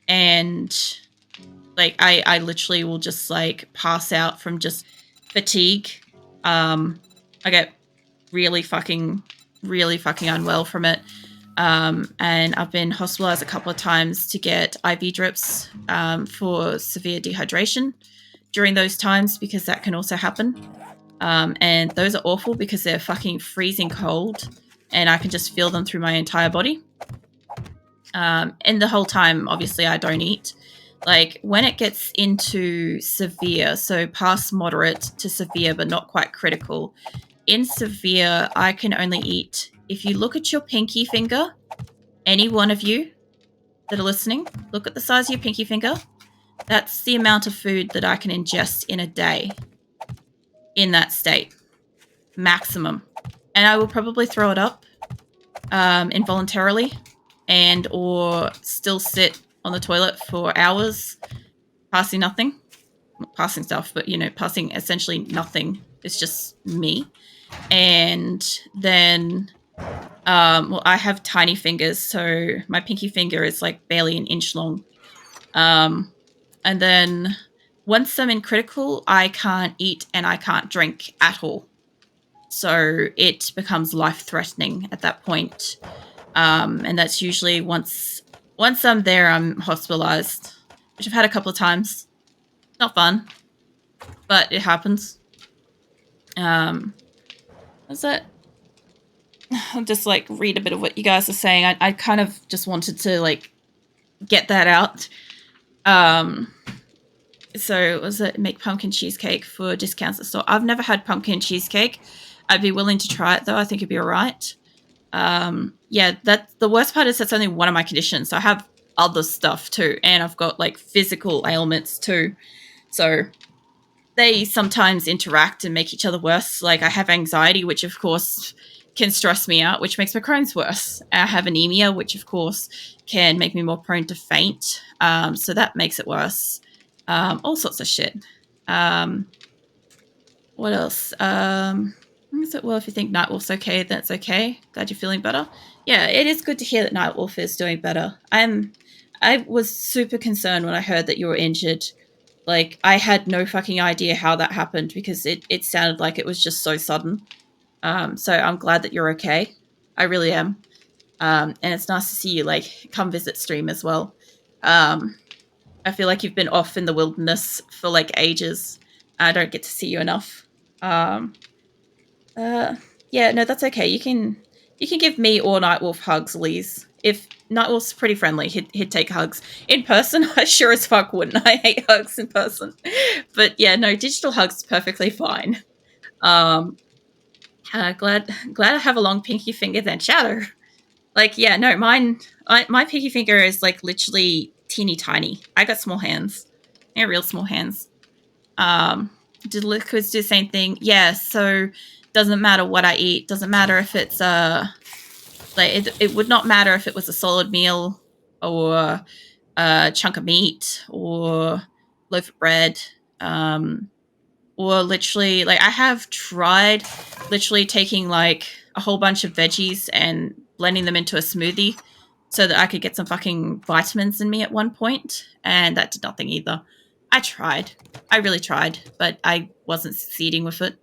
and like I literally will just like pass out from just fatigue. I get really fucking unwell from it. And I've been hospitalized a couple of times to get IV drips for severe dehydration during those times, because that can also happen. And those are awful because they're fucking freezing cold and I can just feel them through my entire body. And the whole time, obviously, I don't eat. Like, when it gets into severe, so past moderate to severe, but not quite critical, in severe, I can only eat. If you look at your pinky finger, any one of you that are listening, look at the size of your pinky finger. That's the amount of food that I can ingest in a day in that state. Maximum. And I will probably throw it up involuntarily, and or still sit on the toilet for hours, passing nothing. Not passing stuff, but, passing essentially nothing. It's just me. And then, I have tiny fingers, so my pinky finger is like barely an inch long. And then once I'm in critical, I can't eat and I can't drink at all. So it becomes life-threatening at that point. And that's usually once I'm there, I'm hospitalized, which I've had a couple of times. Not fun, but it happens. What's that? I'll just like read a bit of what you guys are saying. I kind of just wanted to like get that out. So was it make pumpkin cheesecake for discounts at the store? I've never had pumpkin cheesecake. I'd be willing to try it though. I think it'd be all right. Yeah, that the worst part is that's only one of my conditions. So I have other stuff too, and I've got like physical ailments too. So they sometimes interact and make each other worse. Like I have anxiety, which of course can stress me out, which makes my Crohn's worse. I have anemia, which of course can make me more prone to faint. So that makes it worse. All sorts of shit. What else? Is it, well, if you think Nightwolf's okay, that's okay. Glad you're feeling better. Yeah, it is good to hear that Nightwolf is doing better. I was super concerned when I heard that you were injured. Like, I had no fucking idea how that happened because it sounded like it was just so sudden. So I'm glad that you're okay. I really am. And it's nice to see you, like, come visit stream as well. I feel like you've been off in the wilderness for, like, ages. I don't get to see you enough. Yeah, no, that's okay. You can give me or Nightwolf hugs, Liz. If Nightwolf's pretty friendly, he'd take hugs. In person, I sure as fuck wouldn't. I hate hugs in person. But yeah, no, digital hugs perfectly fine. Glad I have a long pinky finger then. Shadow. Like, yeah, no, my pinky finger is like literally teeny tiny. I got small hands. Yeah, real small hands. Did liquids do the same thing? Yeah, so doesn't matter what I eat. Doesn't matter if it's like it would not matter if it was a solid meal or a chunk of meat or loaf of bread. Or literally, like, I have tried literally taking like a whole bunch of veggies and blending them into a smoothie so that I could get some fucking vitamins in me at one point, and that did nothing either. I tried. I really tried, but I wasn't succeeding with it.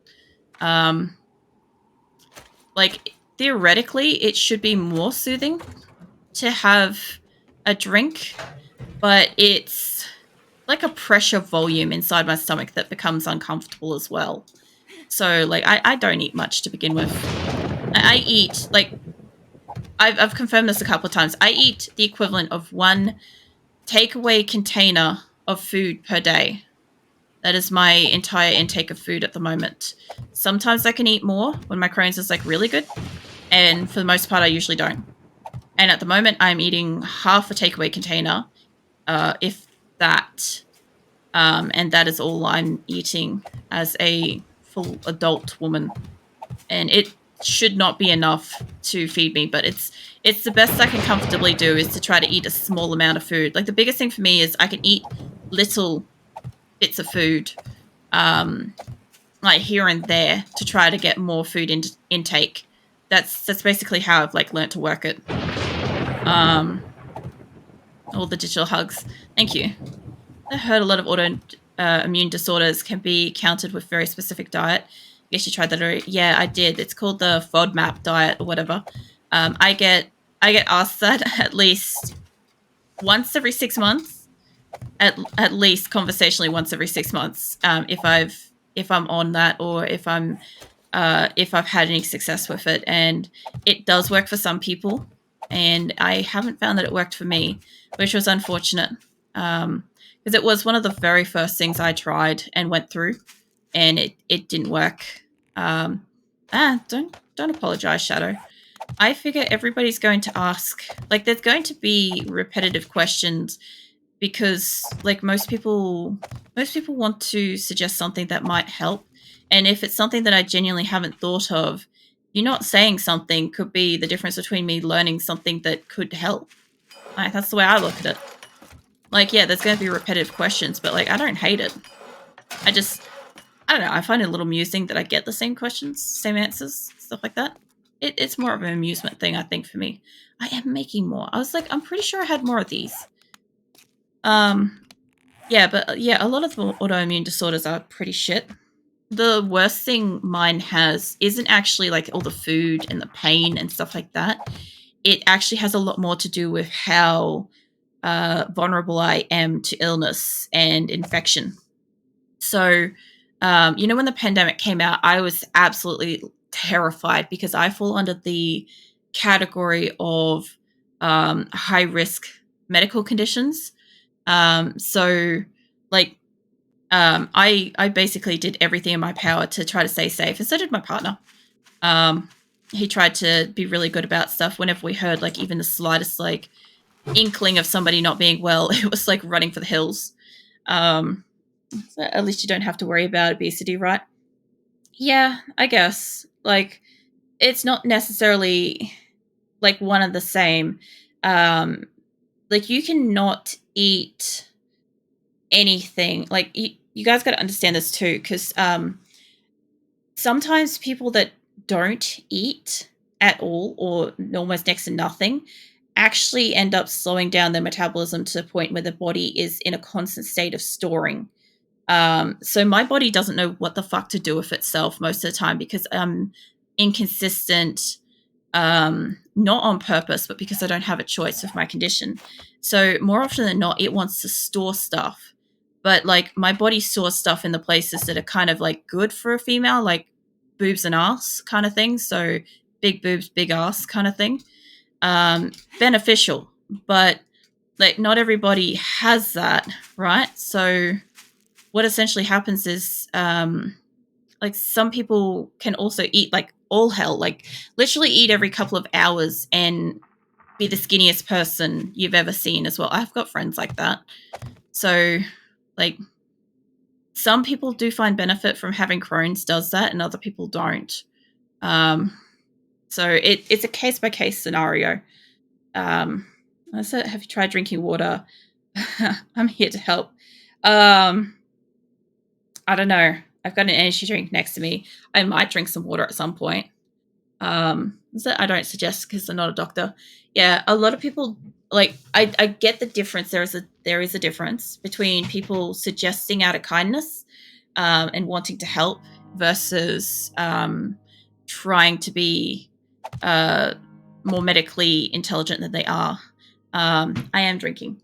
Like, theoretically, it should be more soothing to have a drink, but it's like a pressure volume inside my stomach that becomes uncomfortable as well. So, like, I don't eat much to begin with. I eat, like, I've confirmed this a couple of times. I eat the equivalent of one takeaway container of food per day. That is my entire intake of food at the moment. Sometimes I can eat more when my Crohn's is, like, really good. And for the most part, I usually don't. And at the moment, I'm eating half a takeaway container, if that. And that is all I'm eating as a full adult woman. And it should not be enough to feed me, but it's the best I can comfortably do is to try to eat a small amount of food. Like, the biggest thing for me is I can eat little bits of food, like here and there, to try to get more food intake. That's basically how I've, like, learnt to work it. all the digital hugs. Thank you. I heard a lot of autoimmune disorders can be countered with very specific diet. I guess you tried that already. Yeah, I did. It's called the FODMAP diet or whatever. I get asked that at least once every 6 months, at least conversationally once every 6 months. If I'm on that, or if I've had any success with it, and it does work for some people, and I haven't found that it worked for me, which was unfortunate, because it was one of the very first things I tried and went through, and it didn't work. Don't apologize, Shadow. I figure everybody's going to ask, like, there's going to be repetitive questions, because like most people want to suggest something that might help, and if it's something that I genuinely haven't thought of, you not saying something could be the difference between me learning something that could help. Like, that's the way I look at it. Like, yeah, there's going to be repetitive questions, but like, I don't hate it. I don't know, I find it a little amusing that I get the same questions, same answers, stuff like that. It's more of an amusement thing, I think, for me. I am making more. I was like, I'm pretty sure I had more of these. Yeah, but yeah, a lot of the autoimmune disorders are pretty shit. The worst thing mine has isn't actually like all the food and the pain and stuff like that. It actually has a lot more to do with how vulnerable I am to illness and infection. So, when the pandemic came out, I was absolutely terrified because I fall under the category of high risk medical conditions. So, like, I basically did everything in my power to try to stay safe, and so did my partner. He tried to be really good about stuff. Whenever we heard like even the slightest like inkling of somebody not being well, it was like running for the hills. So at least you don't have to worry about obesity, right? Yeah, I guess. Like, it's not necessarily like one and the same. Like, you cannot eat anything. Like, you guys got to understand this too, because sometimes people that don't eat at all, or almost next to nothing, actually end up slowing down their metabolism to the point where the body is in a constant state of storing. So my body doesn't know what the fuck to do with itself most of the time, because I'm inconsistent, not on purpose, but because I don't have a choice with my condition. So more often than not, it wants to store stuff. But like, my body stores stuff in the places that are kind of like good for a female, like boobs and ass kind of thing. So big boobs, big ass kind of thing. Beneficial, but like, not everybody has that, right? So what essentially happens is, like, some people can also eat like all hell, like literally eat every couple of hours and be the skinniest person you've ever seen as well. I've got friends like that. So, like, some people do find benefit from having Crohn's does that, and other people don't. So it's a case by case scenario. I said, have you tried drinking water? I'm here to help. I don't know. I've got an energy drink next to me. I might drink some water at some point. That I don't suggest because I'm not a doctor. Yeah, a lot of people, like, I get the difference. There is a difference between people suggesting out of kindness, and wanting to help, versus trying to be more medically intelligent than they are. I am drinking,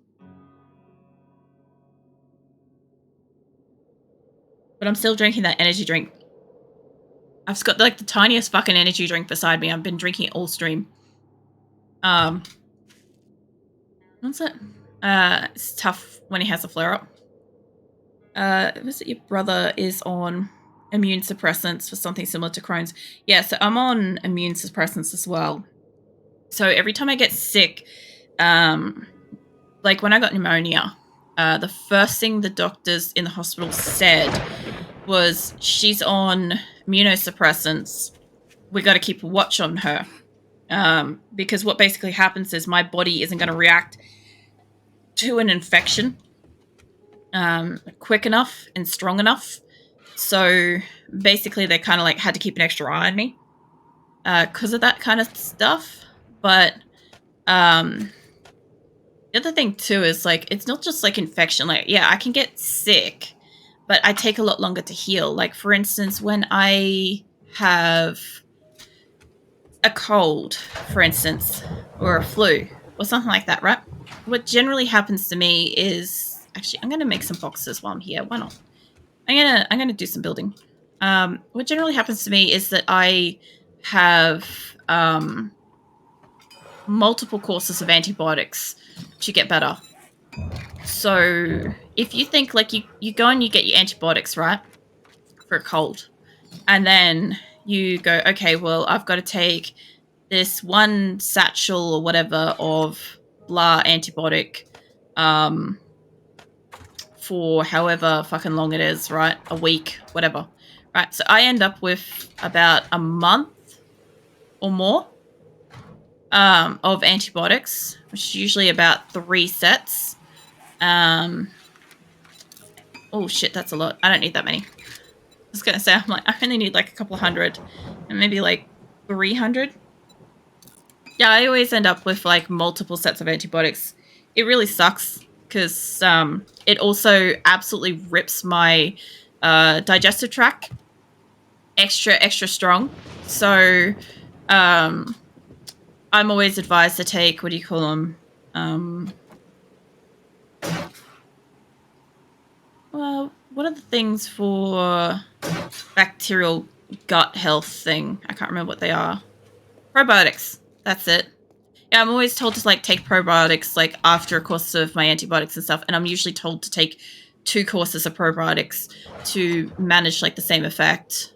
but I'm still drinking that energy drink. I've just got like the tiniest fucking energy drink beside me. I've been drinking it all stream. What's it? It's tough when he has a flare up. Was it your brother is on immune suppressants for something similar to Crohn's? Yeah, so I'm on immune suppressants as well. So every time I get sick, like when I got pneumonia, the first thing the doctors in the hospital said was, she's on immunosuppressants. We got to keep a watch on her. Because what basically happens is my body isn't going to react to an infection quick enough and strong enough. So basically, they kind of like had to keep an extra eye on me because of that kind of stuff. But The other thing too is like it's not just like infection. Like yeah, I can get sick, but I take a lot longer to heal. Like for instance, when I have a cold, for instance, or a flu or something like that, right? What generally happens to me is actually I'm going to make some boxes while I'm here. Why not? I'm gonna do some building. What generally happens to me is that I have multiple courses of antibiotics to get better. So if you think like you go and you get your antibiotics, right, for a cold, and then you go, okay, well, I've got to take this one satchel or whatever of blah antibiotic for however fucking long it is, right? A week, whatever. Right. So I end up with about a month or more of antibiotics, which is usually about 3 sets. Oh shit, that's a lot. I don't need that many. I was gonna say I'm like I only need like a couple of hundred, and maybe like 300. Yeah, I always end up with like multiple sets of antibiotics. It really sucks because it also absolutely rips my digestive tract extra strong. So I'm always advised to take what do you call them? Well, what are the things for bacterial gut health thing? I can't remember what they are. Probiotics. That's it. Yeah, I'm always told to like take probiotics like after a course of my antibiotics and stuff, and I'm usually told to take 2 courses of probiotics to manage like the same effect.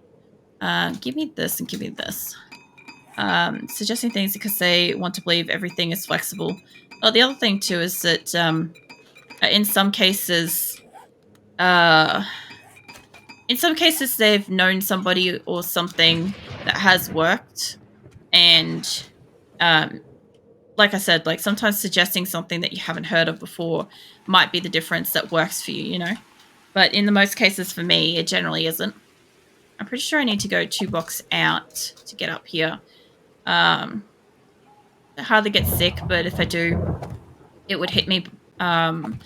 Give me this and give me this. Suggesting things because they want to believe everything is flexible. Oh, the other thing too is that in some cases, they've known somebody or something that has worked, and like I said, like sometimes suggesting something that you haven't heard of before might be the difference that works for you, you know. But in the most cases, for me, it generally isn't. I'm pretty sure I need to go 2 blocks out to get up here. I hardly get sick, but if I do, it would hit me harder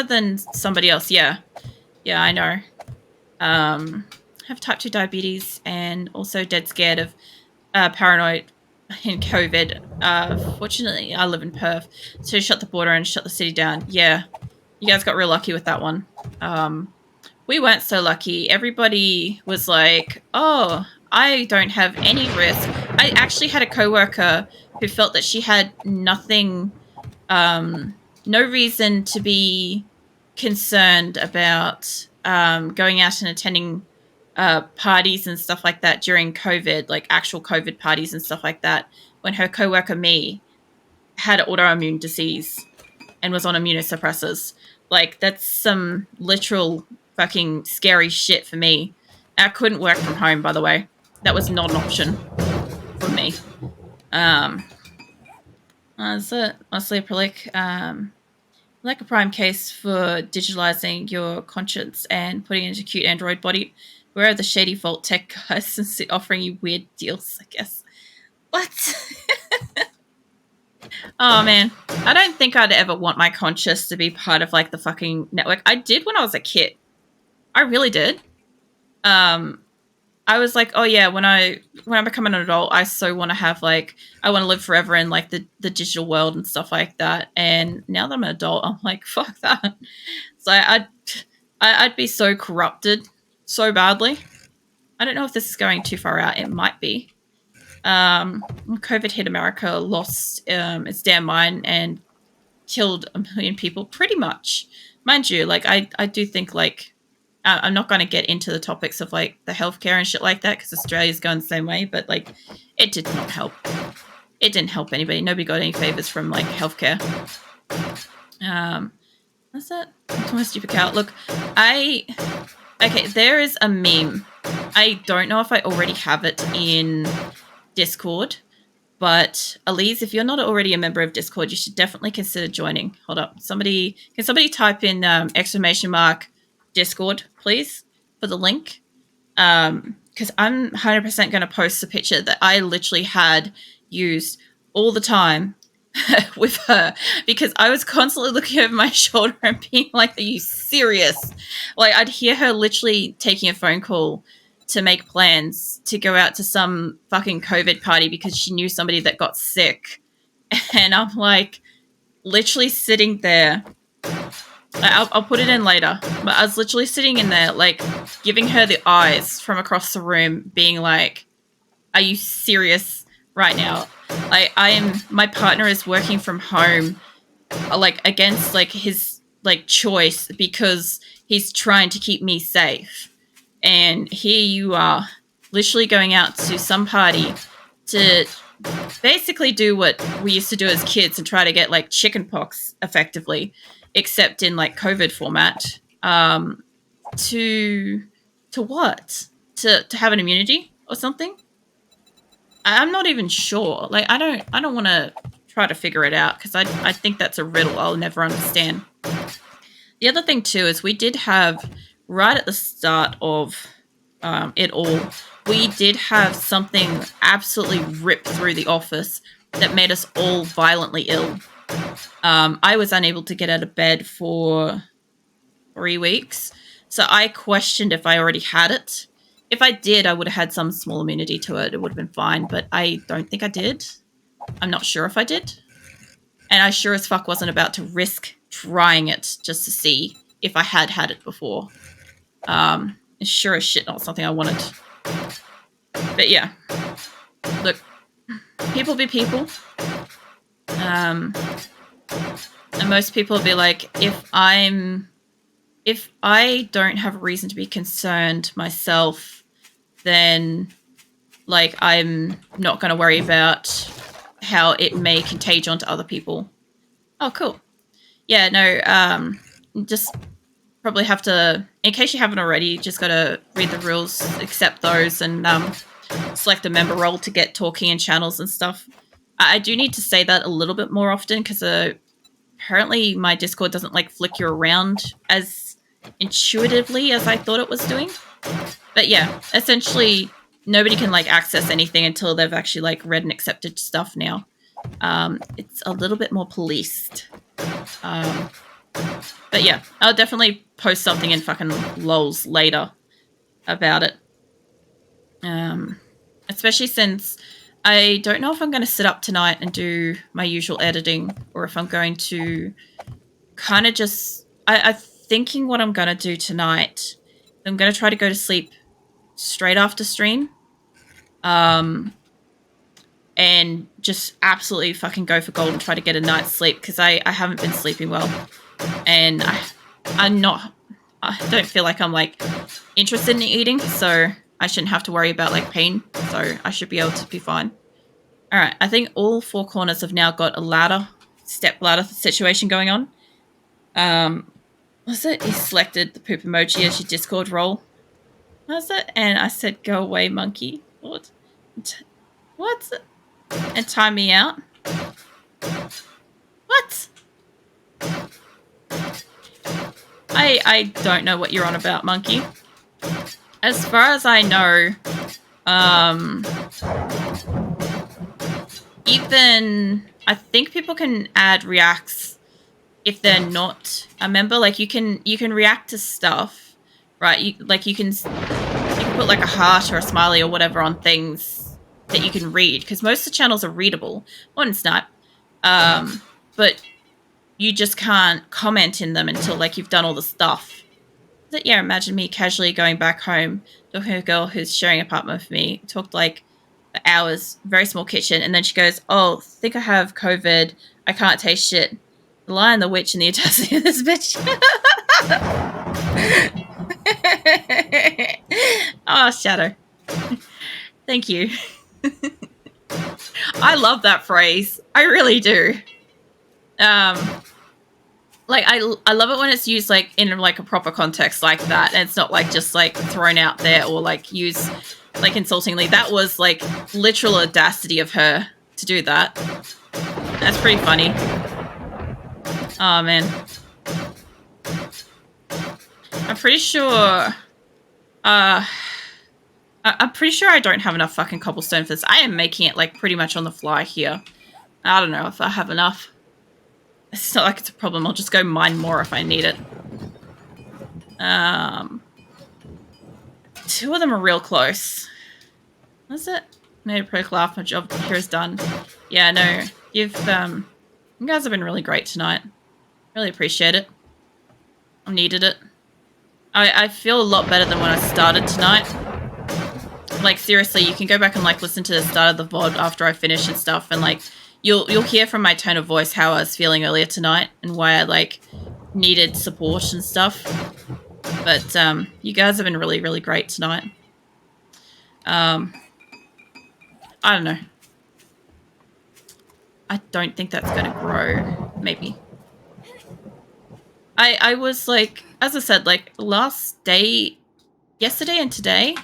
than somebody else. Yeah, I know. I have type 2 diabetes and also dead scared of paranoid in COVID. Fortunately, I live in Perth, so shut the border and shut the city down. Yeah, you guys got real lucky with that one. We weren't so lucky. Everybody was like, "Oh, I don't have any risk." I actually had a coworker who felt that she had nothing, no reason to be concerned about going out and attending parties and stuff like that during COVID, like actual COVID parties and stuff like that, when her coworker me had autoimmune disease and was on immunosuppressors. Like that's some literal fucking scary shit for me. I couldn't work from home, by the way. That was not an option for me. That's it. Mostly a like a prime case for digitalizing your conscience and putting it into a cute Android body. Where are the shady Vault Tech guys offering you weird deals, I guess? What? Oh man. I don't think I'd ever want my conscious to be part of like the fucking network. I did when I was a kid. I really did. Um I was like, oh yeah, when I become an adult, I so want to have like I want to live forever in like the digital world and stuff like that. And now that I'm an adult, I'm like, fuck that. So I'd be so corrupted so badly. I don't know if this is going too far out. It might be. COVID hit America, lost its damn mind, and killed a million people, pretty much. Mind you, like I do think like I'm not going to get into the topics of like the healthcare and shit like that because Australia's going the same way, but like it did not help. It didn't help anybody. Nobody got any favors from like healthcare. That's it. That's my stupid cow. Look, okay, there is a meme. I don't know if I already have it in Discord, but Elise, if you're not already a member of Discord, you should definitely consider joining. Hold up. Can somebody type in exclamation mark Discord, please, for the link? Because I'm 100% going to post a picture that I literally had used all the time with her because I was constantly looking over my shoulder and being like, are you serious? Like, I'd hear her literally taking a phone call to make plans to go out to some fucking COVID party because she knew somebody that got sick. And I'm like, literally sitting there. I'll put it in later, but I was literally sitting in there, like, giving her the eyes from across the room, being like, are you serious right now? Like, my partner is working from home, like, against, like, his, like, choice because he's trying to keep me safe. And here you are, literally going out to some party to basically do what we used to do as kids and try to get, like, chicken pox effectively, except in, like, COVID format. To what? To have an immunity or something? I'm not even sure. Like, I don't want to try to figure it out because I think that's a riddle I'll never understand. The other thing too is we did have right at the start of it all, we did have something absolutely rip through the office that made us all violently ill. I was unable to get out of bed for 3 weeks, so I questioned if I already had it. If I did, I would have had some small immunity to it. It would have been fine, but I don't think I did. I'm not sure if I did. And I sure as fuck wasn't about to risk trying it just to see if I had had it before. It's sure as shit not something I wanted. But yeah. Look, people be people. And most people will be like, if I don't have a reason to be concerned myself, then, like, I'm not going to worry about how it may contage onto other people. Oh, cool. Yeah, no, just probably have to, in case you haven't already, just got to read the rules, accept those, and select a member role to get talking in channels and stuff. I do need to say that a little bit more often because apparently my Discord doesn't, like, flick you around as intuitively as I thought it was doing. But yeah, essentially nobody can, like, access anything until they've actually, like, read and accepted stuff now. It's a little bit more policed. But yeah, I'll definitely post something in fucking lols later about it. Especially since I don't know if I'm going to sit up tonight and do my usual editing or if I'm going to kind of just... I'm thinking what I'm going to do tonight. I'm going to try to go to sleep straight after stream. And just absolutely fucking go for gold and try to get a night's sleep because I haven't been sleeping well. And I don't feel like I'm, like, interested in eating, so I shouldn't have to worry about, like, pain. So I should be able to be fine. All right, I think all four corners have now got a step ladder situation going on. Was it? You selected the poop emoji as your Discord role. Was it? And I said, go away, monkey. What? And time me out? What? I don't know what you're on about, monkey. As far as I know, even I think people can add reacts if they're not a member. Like, you can react to stuff, right? You can put, like, a heart or a smiley or whatever on things that you can read because most of the channels are readable on Snap, but you just can't comment in them until, like, you've done all the stuff. But yeah, imagine me casually going back home talking to a girl who's sharing an apartment with me. Talked, like, for hours, very small kitchen, and then she goes, "Oh, think I have COVID. I can't taste shit." The Lion, the Witch, and the audacity of this bitch. Oh, Shadow. Thank you. I love that phrase. I really do. Like, I love it when it's used, like, in, like, a proper context like that, and it's not, like, just, like, thrown out there or, like, used, like, insultingly. That was, like, literal audacity of her to do that. That's pretty funny. Oh, man. I'm pretty sure... I'm pretty sure I don't have enough fucking cobblestone for this. I am making it, like, pretty much on the fly here. I don't know if I have enough. It's not like it's a problem. I'll just go mine more if I need it. 2 of them are real close. That's it. Made a pretty laugh. My job here is done. Yeah, no. You guys have been really great tonight. Really appreciate it. I needed it. I feel a lot better than when I started tonight. Like, seriously, you can go back and, like, listen to the start of the VOD after I finish and stuff, and, like, you'll hear from my tone of voice how I was feeling earlier tonight and why I, like, needed support and stuff. But, you guys have been really, really great tonight. I don't know. I don't think that's going to grow. Maybe. I was, like, as I said, like, last day, yesterday and today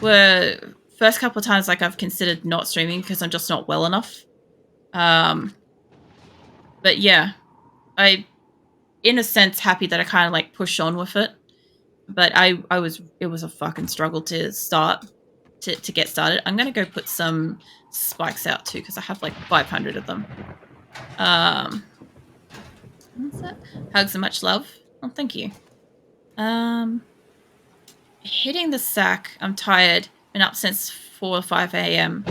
were first couple of times, like, I've considered not streaming because I'm just not well enough. But yeah, I, in a sense, happy that I kind of, like, pushed on with it. But it was a fucking struggle to start, to get started. I'm going to go put some spikes out too because I have, like, 500 of them. What's that? Hugs and much love. Oh, thank you. Hitting the sack. I'm tired. Been up since 4 or 5 a.m.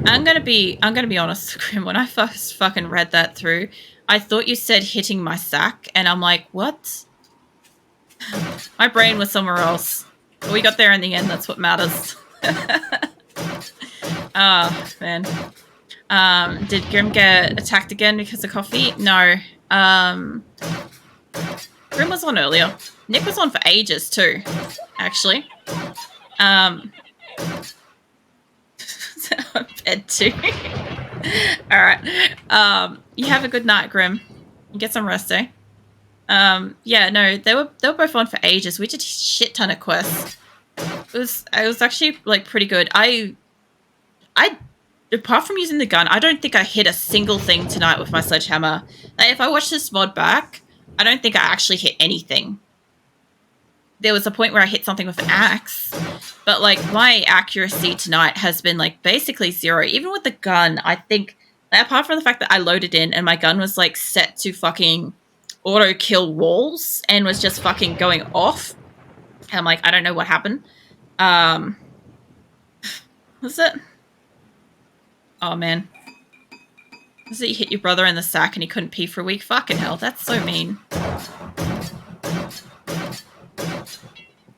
I'm gonna be honest, Grim. When I first fucking read that through, I thought you said hitting my sack, and I'm like, what? My brain was somewhere else. But we got there in the end. That's what matters. Oh, man. Did Grim get attacked again because of coffee? No. Grim was on earlier. Nick was on for ages too, actually. Bed too. Alright. You have a good night, Grim. You get some rest, eh? Yeah, no, they were both on for ages. We did a shit ton of quests. It was actually, like, pretty good. I apart from using the gun, I don't think I hit a single thing tonight with my sledgehammer. Like, if I watch this mod back, I don't think I actually hit anything. There was a point where I hit something with an axe, but, like, my accuracy tonight has been, like, basically 0. Even with the gun, I think, apart from the fact that I loaded in and my gun was, like, set to fucking auto-kill walls and was just fucking going off, and I'm like, I don't know what happened. Was it? Oh, man. Was it you hit your brother in the sack and he couldn't pee for a week? Fucking hell, that's so mean.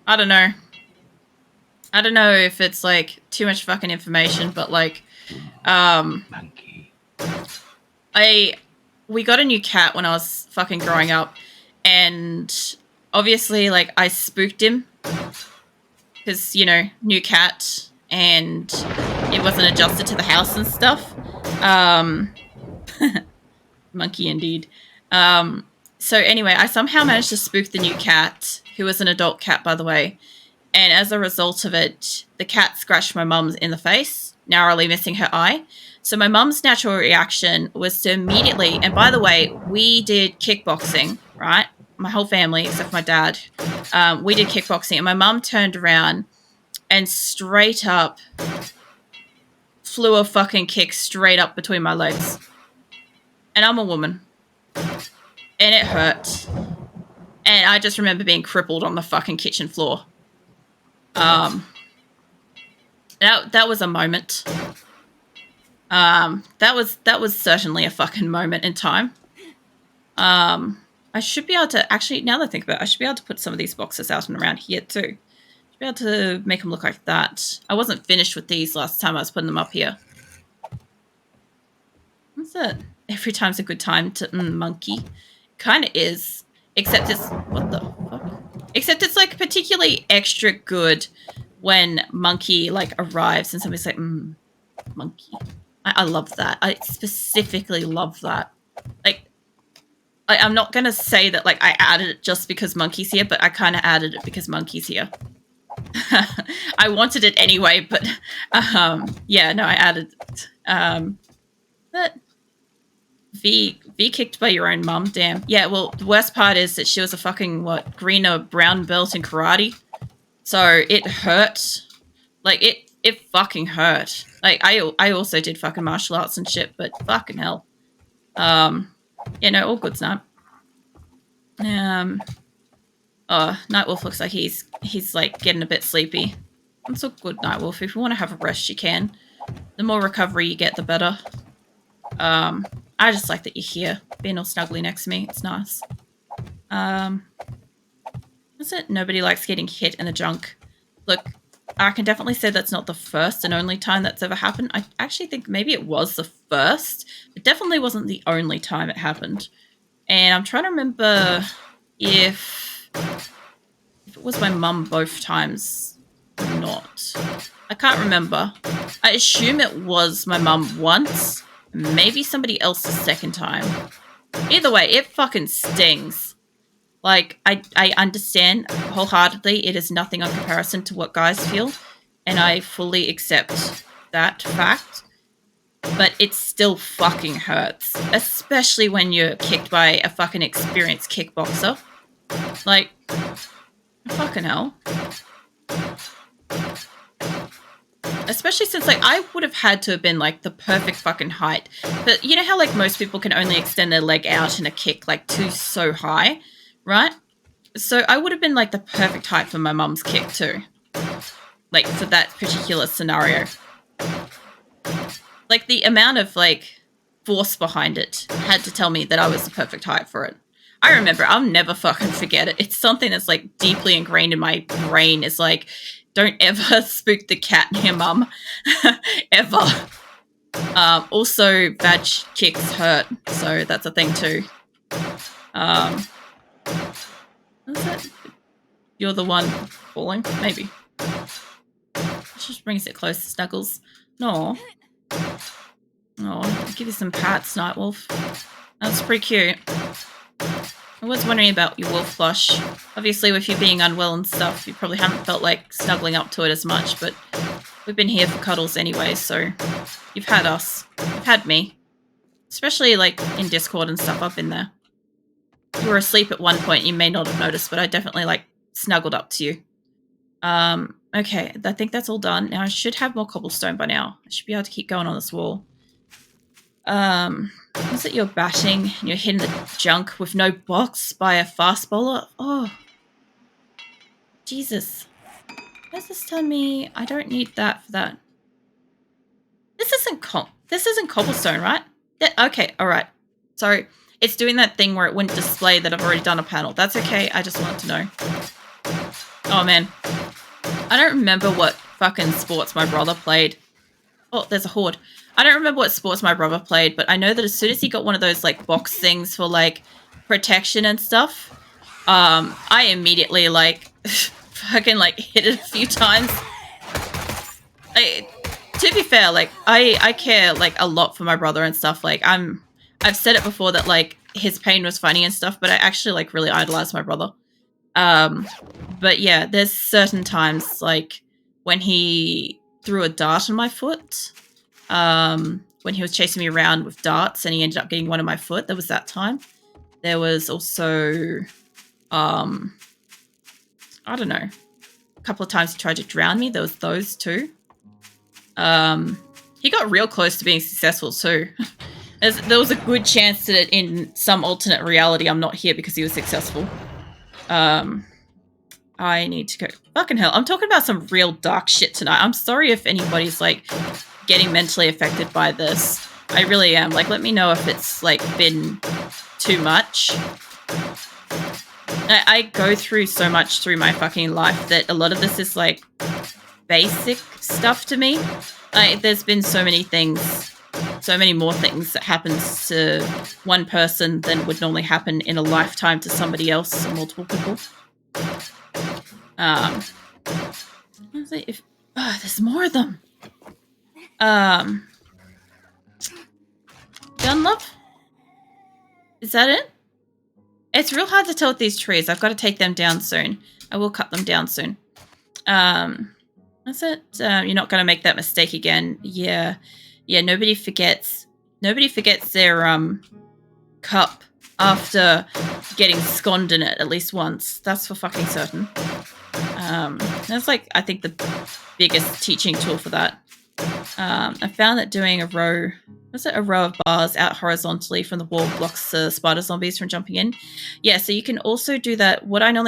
I don't know. I don't know if it's, like, too much fucking information, but, like, we got a new cat when I was fucking growing up, and obviously, like, I spooked him because, you know, new cat, and it wasn't adjusted to the house and stuff. Monkey indeed. So anyway, I somehow managed to spook the new cat, who was an adult cat, by the way, and as a result of it, the cat scratched my mum in the face, narrowly missing her eye. So my mum's natural reaction was to immediately, and by the way, we did kickboxing, right? My whole family, except my dad, we did kickboxing, and my mum turned around and straight up flew a fucking kick straight up between my legs. And I'm a woman. And it hurt. And I just remember being crippled on the fucking kitchen floor. That was a moment. That was certainly a fucking moment in time. I should be able to, actually, now that I think about it, I should be able to put some of these boxes out and around here too. Should be able to make them look like that. I wasn't finished with these last time I was putting them up here. What's it? Every time's a good time to monkey. Kind of is. Except it's, what the fuck? Except it's, like, particularly extra good when monkey, like, arrives and somebody's like, monkey. I love that. I specifically love that. Like, I'm not going to say that, like, I added it just because monkey's here, but I kind of added it because monkey's here. I wanted it anyway, but, yeah, no, I added it. But V kicked by your own mum, damn. Yeah, well, the worst part is that she was a fucking, green or brown belt in karate. So it hurt. Like, it it fucking hurt. Like, I also did fucking martial arts and shit, but fucking hell. Yeah, no, all good, Snap. Oh, Nightwolf looks like he's like getting a bit sleepy. It's all good, Nightwolf. If you want to have a rest, you can. The more recovery you get, the better. I just like that you're here, being all snuggly next to me. It's nice. Is it? Nobody likes getting hit in the junk. Look, I can definitely say that's not the first and only time that's ever happened. I actually think maybe it was the first. It definitely wasn't the only time it happened. And I'm trying to remember if it was my mum both times or not. I can't remember. I assume it was my mum once, maybe somebody else the second time. Either way, it fucking stings. Like, I understand wholeheartedly it is nothing on comparison to what guys feel, and I fully accept that fact, but it still fucking hurts, especially when you're kicked by a fucking experienced kickboxer. Like, fucking hell. Especially since, like, I would have had to have been, like, the perfect fucking height. But you know how, like, most people can only extend their leg out in a kick, like, to so high, right? So I would have been, like, the perfect height for my mum's kick, too. Like, for that particular scenario. Like, the amount of, like, force behind it had to tell me that I was the perfect height for it. I remember, I'll never fucking forget it. It's something that's, like, deeply ingrained in my brain. It's like, don't ever spook the cat near mum. Ever. Also, badge kicks hurt, so that's a thing too. Is it? You're the one falling? Maybe. Just brings it close to Snuggles. No. Oh, I'll give you some pats, Nightwolf. That's pretty cute. I was wondering about your wolf plush. Obviously, with you being unwell and stuff, you probably haven't felt like snuggling up to it as much, but we've been here for cuddles anyway, so you've had us. You've had me. Especially, like, in Discord and stuff, I've been there. You were asleep at one point, you may not have noticed, but I definitely, like, snuggled up to you. Okay, I think that's all done. Now, I should have more cobblestone by now. I should be able to keep going on this wall. Is it you're batting and you're hitting the junk with no box by a fast bowler? Oh. Jesus. Where's this telling me I don't need that for that? This isn't cobblestone, right? Yeah, okay, alright. So, it's doing that thing where it wouldn't display that I've already done a panel. That's okay, I just wanted to know. Oh, man. I don't remember what fucking sports my brother played. Oh, there's a horde. I don't remember what sports my brother played, but I know that as soon as he got one of those, like, box things for, like, protection and stuff, I immediately, like, fucking, like, hit it a few times. To be fair, like, I care, like, a lot for my brother and stuff. Like, I've said it before that, like, his pain was funny and stuff, but I actually, like, really idolize my brother. But yeah, there's certain times, like, when he threw a dart on my foot, when he was chasing me around with darts and he ended up getting one on my foot. There was that time. There was also, I don't know, a couple of times he tried to drown me. There was those too. He got real close to being successful too. There was a good chance that in some alternate reality I'm not here because he was successful. I need to go. Fucking hell, I'm talking about some real dark shit tonight. I'm sorry if anybody's, like, getting mentally affected by this. I really am. Like, let me know if it's, like, been too much. I go through so much through my fucking life that a lot of this is, like, basic stuff to me. Like, there's been so many things, so many more things that happens to one person than would normally happen in a lifetime to somebody else or multiple people. There's more of them. Gun love? Is that it? It's real hard to tell with these trees. I've got to take them down soon. I will cut them down soon. That's it. You're not going to make that mistake again. Yeah. Yeah, nobody forgets their cup after getting sconned in it at least once. That's for fucking certain. That's, like, I think the biggest teaching tool for that. I found that doing a row of bars out horizontally from the wall blocks the spider zombies from jumping in. Yeah, so you can also do that. What I normally